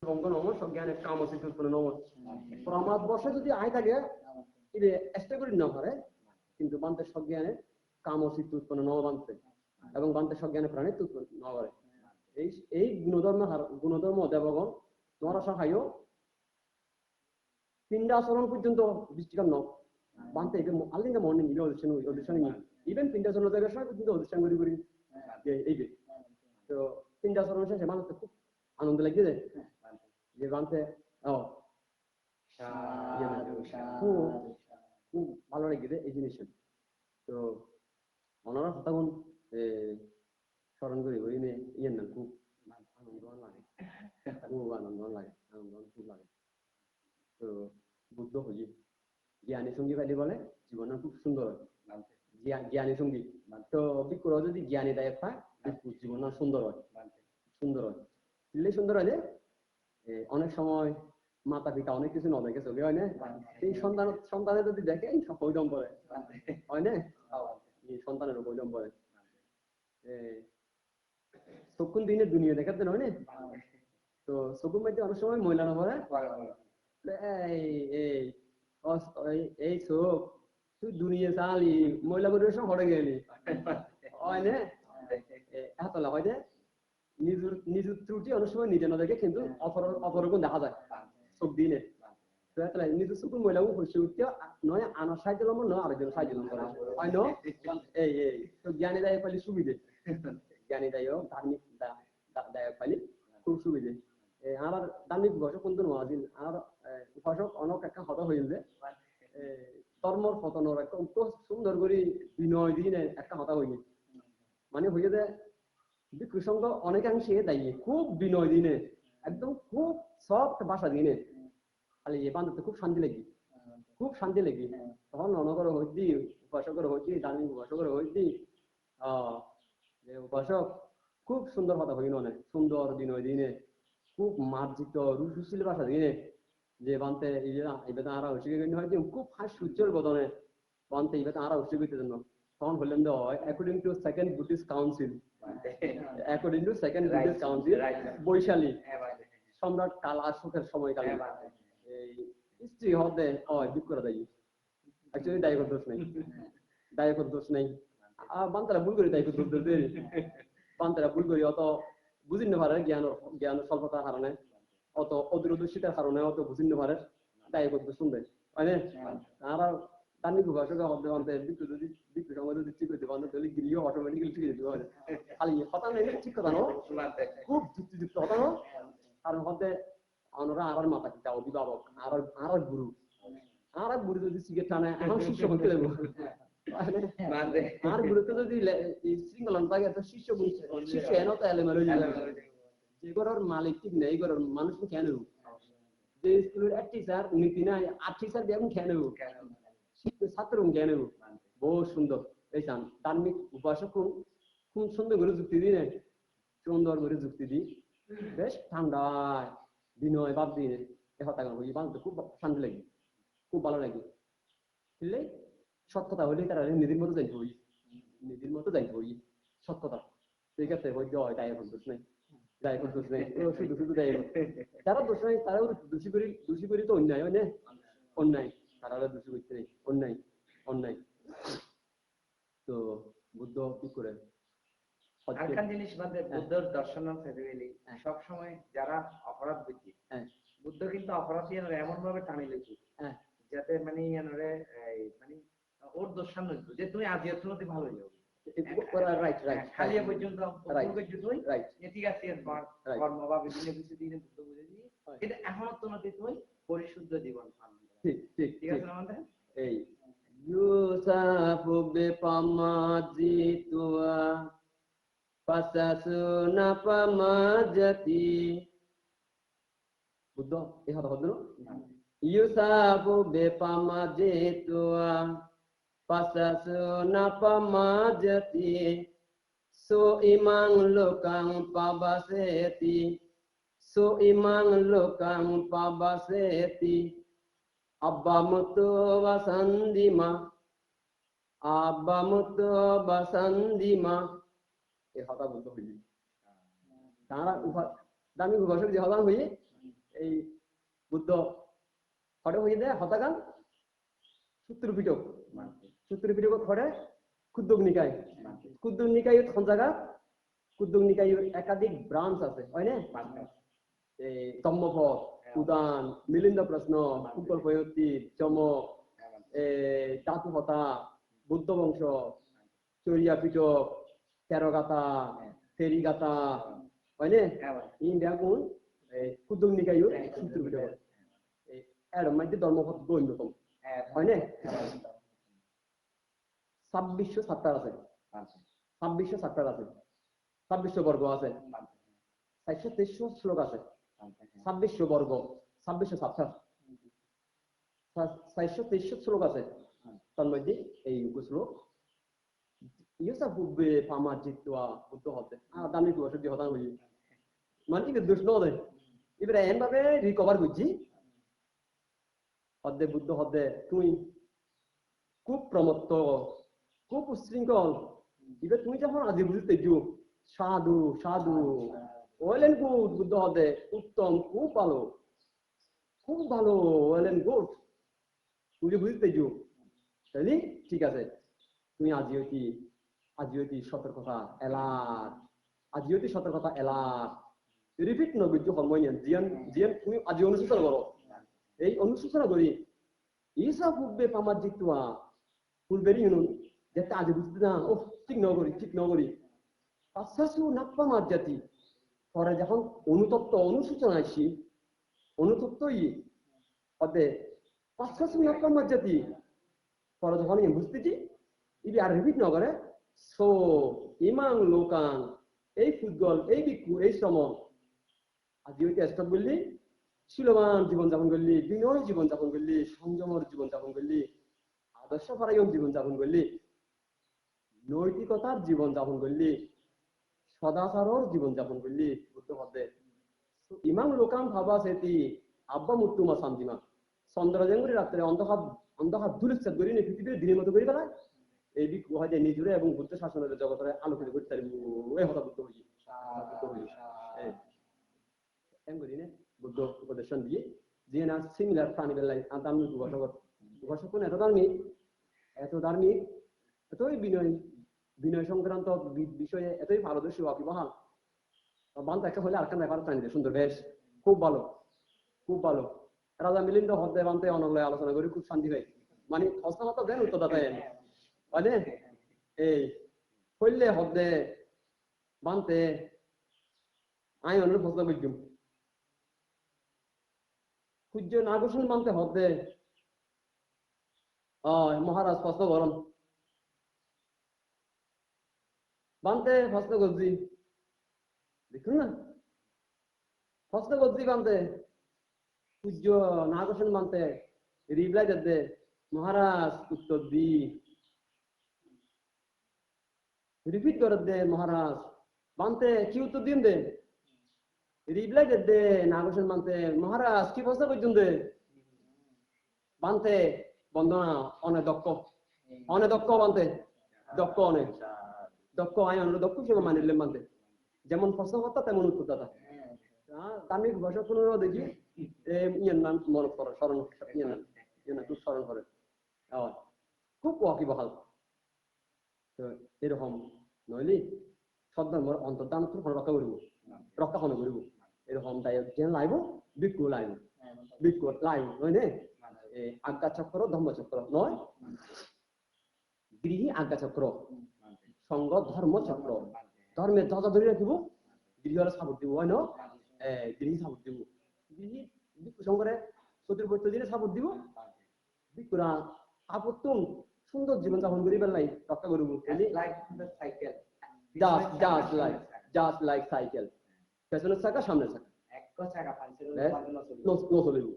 নম সজ্ঞানে কামসিত উৎপন্ন নম প্রমাদ বর্ষে যদি আয় থাকে এটা চেষ্টা করি না পারে কিন্তু বান্তে সজ্ঞানে কামসিত উৎপন্ন নম বান্তে এবং বান্তে সজ্ঞানে প্রাণে উৎপন্ন ন করে এই এই গুণধর্ম দেবগণ তোমার সহায় তিনটা আচরণ পর্যন্ত দৃষ্টিকার ন বান্তে আলিঙ্গা মর্নিং অধিষ্ঠান ইভেন তিনটা জন জায়গার সময় পর্যন্ত অধিষ্ঠান করি এই তো তিনটা আচরণ শেষে মানুষ খুব আনন্দ লাগে যে বান্তে খুব ভালো লাগে এই জিনিসটা তো ওনারা তখন স্মরণ করি ওই ইয়ের না খুব আনন্দবান লাগে খুব আনন্দবান খুব লাগে তো বুদ্ধ হই জ্ঞানী সঙ্গী পাইলে বলে জীবনের খুব সুন্দর জ্ঞানী সঙ্গী তো বিক্র যদি জ্ঞানী দায়ক পায় জীবন সুন্দর হয় সুন্দর হয় অনেক সময় মাতা পিতা অনেক কিছু না দেখে চলে হয় না এই সন্তানের যদি দেখে হইদম পড়ে হয় না এই সন্তানের হইদম পড়ে চক্ষুন দিনে দুনিয়া দেখাতে নয় না তো চকুর মধ্যে অনেক সময় মহিলা না পড়ে এই চোখ তুই দুনিয়া চালি মহিলা পরিবেশন হরে গেলি হয় না এত হয় না নিজের ত্রুটি অনেক সময় নিজে না দেখে কিন্তু অপরকম দেখা যায় চোখ দিনে নিজের চকুর মহিলাও খুশি উঠতে নয় আনার সাহায্য লম্ব নয় আরেকজন সাহায্য লম্ব হয় ন এই তো জ্ঞানী দায়ক পালি সুবিধে জ্ঞানী দায়ক ধার্মিক দায়ক পালি খুব সুবিধে আমার ধার্মিক উপাসক কিন্তু নয় আর উপাসক অনেক একটা হতা হইল যে ধর্মর পতনের একটা সুন্দর করে বিনয় দিনে একটা হতা হইনি মানে হইয়ে যে বিকৃসঙ্গ অনেকাংশে দায়ী খুব বিনয় দিনে একদম খুব সফট ভাষা দিনে খালি এ বান্ধবতে খুব শান্তি লাগি তখন অনগর হইতি উপাসকের হইতি ধার্মিক উপাসকের হইতি যে উপাসক খুব সুন্দর কথা হইন অনেক সুন্দর বিনয় দিনে খুব মার্জিত রুশিল ভাষা দিনে যে বান্তে এবার আরা হসিকে হয়তো খুব হাস্য উজ্জ্বল বদনে বান্তে এবার আরা হসি করতে জন্য তখন বললেন যে according to second Buddhist council Vaishali সম্রাট কালাশোকের সময়কালে এই স্ত্রী হতে বিক করে দেয় অ্যাকচুয়ালি দায়কর দোষ নেই বান্তারা ভুল করি দায়কর দোষ দেয় বান্তারা ভুল করি অত বুঝিন না পারে জ্ঞান স্বল্পতার কারণে অত অদূরদর্শিতার কারণে অত বুঝিন না পারে দায়কর দোষ শুনবে হয় না তারা ধার্মিক উপাসকের হতে বান্তে বিক্রি সময় যদি ঠিক হইতে বান্ধব তাহলে গিরিও অটোমেটিক্যালি ঠিক হইতে পারে খালি কথা নেই ঠিক কথা নো খুব যুক্তিযুক্ত কথা নো কারণ হতে আমরা আর মাতা পিতা অভিভাবক আর গুরু যদি সিগারেট টানে এখন শিষ্য হতে দেবো আর গুরুত্ব যদি শৃঙ্খলন থাকে তো শিষ্য এনে তো এলেমেলো যে ঘরের মালিক ঠিক নেই ঘরের মানুষ কেন যে স্কুলের এক টিচার নীতি নাই আর টিচার দেখুন কেন ছাত্র কেন বহু সুন্দর এই চান ধার্মিক উপাসক খুব সুন্দর করে যুক্তি দিই না সুন্দর করে যুক্তি দিই বেশ ঠান্ডায় বিনয় ভাব দিয়ে হত্যাকাণ্ড হই বাংলাতে খুব শান্তি লাগে খুব ভালো লাগে বুঝলে সৎ কথা হইলে তারা নিজের মতো যাইতে হই সৎ কথা ঠিক আছে হইতে হয় দায় এখন দোষ নেই শুধু শুধু দায় যারা দোষ নেই তারাও দোষী করি তো অন্যায় হয় না অন্যায় তারা দোষী করতে নেই অন্যায় তো বুদ্ধ কি করে আরেকটা জিনিস বাদে বুদ্ধর দর্শন সব সময় যারা অপরাধ বুঝি বুদ্ধ কিন্তু অপরাধী এমন ভাবে টানি লেখি যাতে মানে মানে ওর দর্শন যে তুমি আজিয়াতে ভালো যাও খালি পর্যন্ত ঠিক আছে কর্ম বা বিভিন্ন কিছু দিনে বুদ্ধ বুঝে দিই কিন্তু এখনো তোমার তুমি পরিশুদ্ধ জীবন ঠিক আছে আমাদের এই Yusafu bepamajitua pasasuna pamajati Buddha এই কথা বললো Yusafu bepamajitua pasasuna pamajati so imang lokang pabaseti Abbamuto basandima এই কথা বলতে হইবে তারা দামি উপাসক যে হলাম হইয়ে এই বুদ্ধ হরে হয়ে দেয় হতাগান সূত্র পিটক হরে কুদ্দুক নিকায় এখন জায়গা কুদ্দুক নিকায় একাধিক ব্রাঞ্চ আছে হয় না এই তম্মপদ উদান মিলিন্দ প্রশ্ন কুকল পয়ত্তি চমক ধাতু হতা বুদ্ধ বংশ চরিয়া পিটক তেরগাতা তেরিগাতা হয় না ইন্ডিয়া কোন কুদ্দুক নিকায় সূত্র পিটক এর মধ্যে ধর্মপদ অন্যতম হয় না 2600 চ্যাপ্টার আছে 2600 চ্যাপ্টার আছে 2600 বর্গ আছে 423 শ্লোক আছে 2600 বর্গ 2600 চ্যাপ্টার 423 শ্লোক আছে তার মধ্যে এই শ্লোক ইয়েসা বুবে পামা জিতওয়া বুদ্ধ হতে দামি কুয়াশা দিয়ে হতান হই মানে কি দুষ্ট নয় এবারে এন ভাবে রিকভার করছি হদ্দে বুদ্ধ হদ্দে তুই খুব প্রমত্ত খুব উশৃঙ্খল এবার তুমি যখন আজি বুঝতে যু সাধু সাধু ওয়েল এন্ড গুড বুদ্ধ হদে উত্তম খুব ভালো ওয়েল এন্ড গুড তুমি বুঝতে যু তাহলে ঠিক আছে তুমি আজি হইতি সতর্কতা এলার রিপিট নগর সময় জিয়ান তুমি আজি অনুশোচনা করো এই অনুশোচনা করি ইসা পূর্বে পামার জিতুয়া পূর্বেরই ইউনুন যেটা আজ বুঝতে না ও ঠিক নগরী পাশ্চাত্য নাপ্পা মার জাতি পরে যখন অনুতপ্ত অনুসূচনা আসি অনুতপ্তই অদে পাশ্চাত্য নাপ্পা মার জাতি পরে যখন বুঝতেছি ইবি আর রিপিট নগরে সো ইমাং লোকাং এই ফুটবল এই বিক্ষু এই শ্রমণ আজি হইতে স্টপ বললি শিলবান জীবনযাপন করলি বিনয় জীবনযাপন করলি সংযমর জীবনযাপন করলি আদর্শ পরায়ণ জীবনযাপন করলি নৈতিকতার জীবনযাপন করলি সদাচারর জীবনযাপন করলি বুদ্ধ হদ্দে ইমাম লোকাম ভাবা সেতি আব্বা মুত্তুমা শান্তিমা চন্দ্রজেঙ্গুরি রাত্রে অন্ধকার ধুলিচ্ছেদ করি পৃথিবীর দিনের মতো করি ফেলায় এই দিক হয়তো নিজুরে এবং বুদ্ধ শাসনের জগতের আলোকিত করতে পারি ওই হতা বুদ্ধ হই বুদ্ধ উপদেশন দিয়ে যে না সিমিলার প্রাণী বেলায় আদামি উপাসক এত ধার্মিক এতই বিনয় সংক্রান্ত বিষয়ে এতই পারদর্শী ওয়াকিবহাল বান্ধ একটা হলে আরেকটা ব্যাপার প্রাণীদের সুন্দর বেশ খুব ভালো রাজা মিলিন্দ হদ্দে বান্ধে অনলয় আলোচনা করি খুব শান্তি হয় মানে হস্ত দেন উত্তরদাতা মানে এই হইলে হদ্দে বান্ধে আই অন্য প্রশ্ন করছুম সূর্য নাগোষণ মানতে হদ্দে মহারাজ প্রশ্ন গরম বানতে ফসল গজি দেখুন না ফসল গজি বানতে সূর্য নাগোষণ মানতে রিপ্লাই দে মহারাজ উত্তর দি রিপিট করে দে মহারাজ বানতে কি উত্তর দিন দে রিপ্লাই দে নাগোষণ মানতে মহারাজ কি ফসল করছুন দে বানতে বন্দনা অনেক দক্ষ বানতে দক্ষ আইন দক্ষ হিসেবে মানিলেন মানতে যেমন প্রশ্নকর্তা তেমন উত্তরদাতা ধার্মিক ভাষা পুনরায় দেখি ইয়ার নাম মনে করে স্মরণ খুব স্মরণ করে খুব ওয়াকিবহাল তো এরকম নইলি সব ধর্মের অন্তর্দান রক্ষা করিব এরকম দায়ক যেন লাইব বিক্ষু লাইব নয় নে আজ্ঞা চক্র ধর্মচক্র নয় গৃহী আজ্ঞা চক্র সংঘ ধর্ম চক্র ধর্মের ধ্বজা ধরে রাখিব গৃহরে সাপোর্ট দিব হয় ন গৃহী সাপোর্ট দিব গৃহী বিক্ষু সংঘরে চতুর্বর্ত দিনে সাপোর্ট দিব বিক্ষুরা আপত্তম সুন্দর জীবন যাপন করি পেলাই রক্ষা করব জাস্ট লাইক সাইকেল পেছনের চাকা সামনের চাকা নচলিব